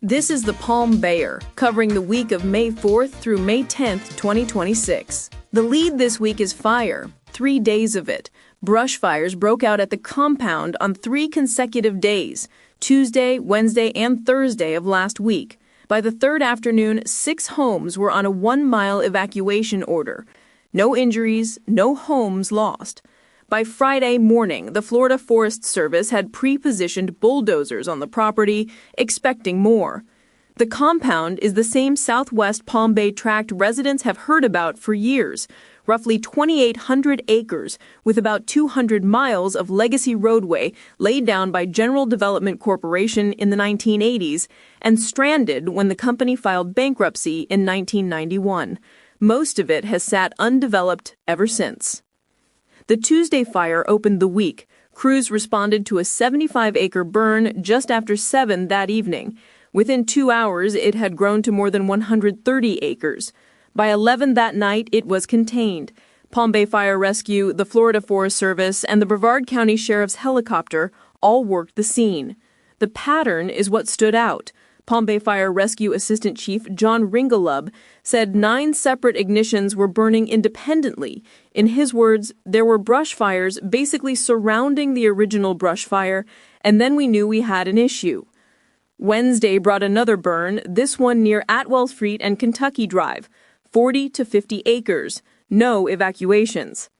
This is the Palm Bayer, covering the week of May 4th through May 10th, 2026. The lead this week is fire, 3 days of it. Brush fires broke out at the compound on 3 consecutive days, Tuesday, Wednesday, and Thursday of last week. By the third afternoon, 6 homes were on a 1-mile evacuation order. No injuries, no homes lost. By Friday morning, the Florida Forest Service had pre-positioned bulldozers on the property, expecting more. The compound is the same Southwest Palm Bay tract residents have heard about for years, roughly 2,800 acres, with about 200 miles of legacy roadway laid down by General Development Corporation in the 1980s and stranded when the company filed bankruptcy in 1991. Most of it has sat undeveloped ever since. The Tuesday fire opened the week. Crews responded to a 75-acre burn just after 7 that evening. Within 2 hours, it had grown to more than 130 acres. By 11 that night, it was contained. Palm Bay Fire Rescue, the Florida Forest Service, and the Brevard County Sheriff's helicopter all worked the scene. The pattern is what stood out. Palm Bay Fire Rescue Assistant Chief John Ringelub said 9 separate ignitions were burning independently. In his words, there were brush fires basically surrounding the original brush fire, and then we knew we had an issue. Wednesday brought another burn, this one near Atwell Street and Kentucky Drive, 40 to 50 acres, no evacuations.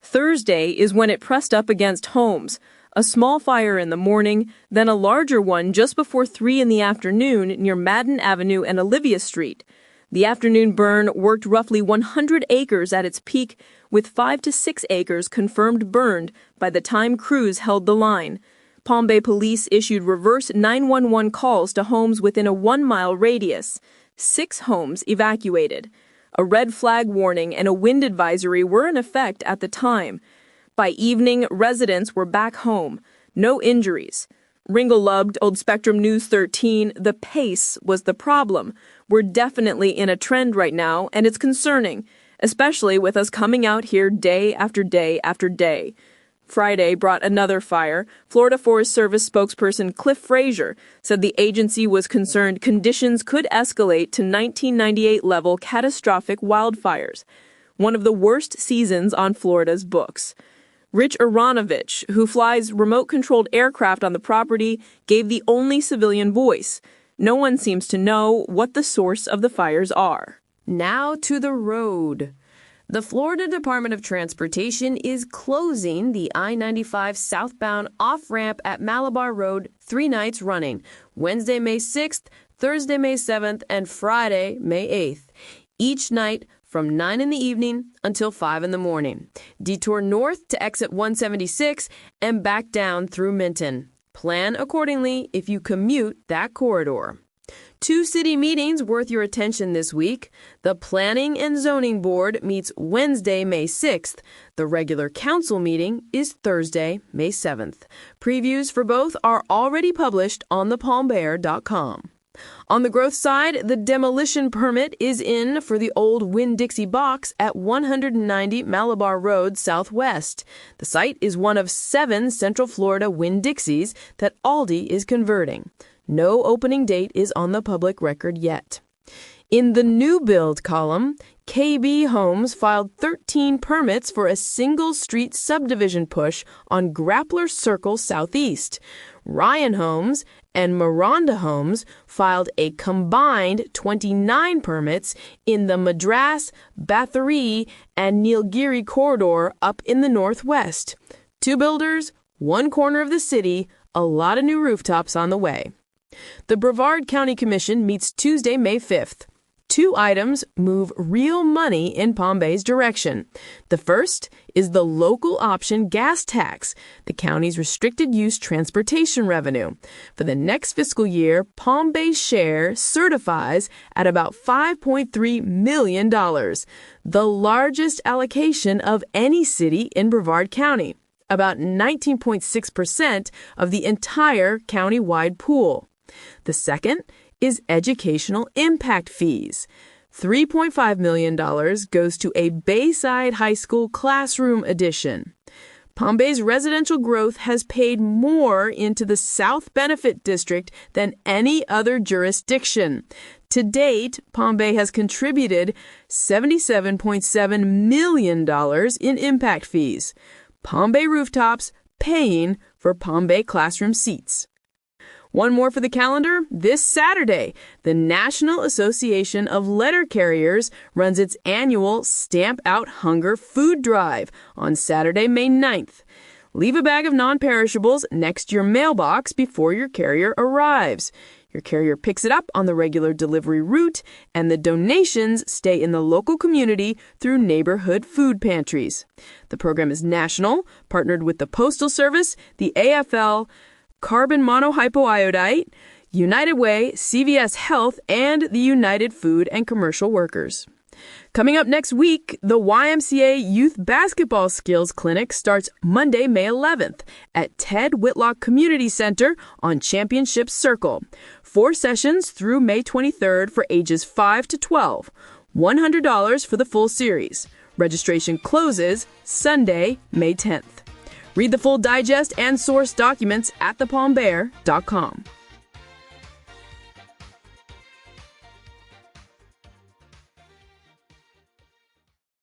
Thursday is when it pressed up against homes. A small fire in the morning, then a larger one just before 3 in the afternoon near Madden Avenue and Olivia Street. The afternoon burn worked roughly 100 acres at its peak, with 5 to 6 acres confirmed burned by the time crews held the line. Palm Bay Police issued reverse 911 calls to homes within a 1-mile radius. 6 homes evacuated. A red flag warning and a wind advisory were in effect at the time. By evening, residents were back home. No injuries. Ringelub told Spectrum News 13 the pace was the problem. We're definitely in a trend right now, and it's concerning, especially with us coming out here day after day after day. Friday brought another fire. Florida Forest Service spokesperson Cliff Frazier said the agency was concerned conditions could escalate to 1998-level catastrophic wildfires, one of the worst seasons on Florida's books. Rich Aronovich, who flies remote-controlled aircraft on the property, gave the only civilian voice. No one seems to know what the source of the fires are. Now to the road. The Florida Department of Transportation is closing the I-95 southbound off-ramp at Malabar Road 3 nights running, Wednesday, May 6th, Thursday, May 7th, and Friday, May 8th. Each night from 9 in the evening until 5 in the morning. Detour north to exit 176 and back down through Minton. Plan accordingly if you commute that corridor. 2 city meetings worth your attention this week. The Planning and Zoning Board meets Wednesday, May 6th. The regular council meeting is Thursday, May 7th. Previews for both are already published on thepalmbayer.com. On the growth side, the demolition permit is in for the old Winn-Dixie box at 190 Malabar Road Southwest. The site is one of 7 Central Florida Winn-Dixies that Aldi is converting. No opening date is on the public record yet. In the new build column, KB Homes filed 13 permits for a single-street subdivision push on Grappler Circle Southeast. Ryan Homes and Miranda Homes filed a combined 29 permits in the Madras, Bathory, and Nilgiri corridor up in the northwest. 2 builders, 1 corner of the city, a lot of new rooftops on the way. The Brevard County Commission meets Tuesday, May 5th. 2 items move real money in Palm Bay's direction. The first is the local option gas tax, the county's restricted use transportation revenue. For the next fiscal year, Palm Bay's share certifies at about $5.3 million, the largest allocation of any city in Brevard County, about 19.6% of the entire county-wide pool. The second is educational impact fees. $3.5 million goes to a Bayside High School classroom addition. Palm Bay's residential growth has paid more into the South Benefit District than any other jurisdiction. To date, Palm Bay has contributed $77.7 million in impact fees. Palm Bay rooftops paying for Palm Bay classroom seats. One more for the calendar. This Saturday, the National Association of Letter Carriers runs its annual Stamp Out Hunger food drive on Saturday, May 9th. Leave a bag of non-perishables next to your mailbox before your carrier arrives. Your carrier picks it up on the regular delivery route, and the donations stay in the local community through neighborhood food pantries. The program is national, partnered with the Postal Service, the AFL, Carbon Monohypoiodite, United Way, CVS Health, and the United Food and Commercial Workers. Coming up next week, the YMCA Youth Basketball Skills Clinic starts Monday, May 11th at Ted Whitlock Community Center on Championship Circle. 4 sessions through May 23rd for ages 5 to 12. $100 for the full series. Registration closes Sunday, May 10th. Read the full digest and source documents at thepalmbear.com.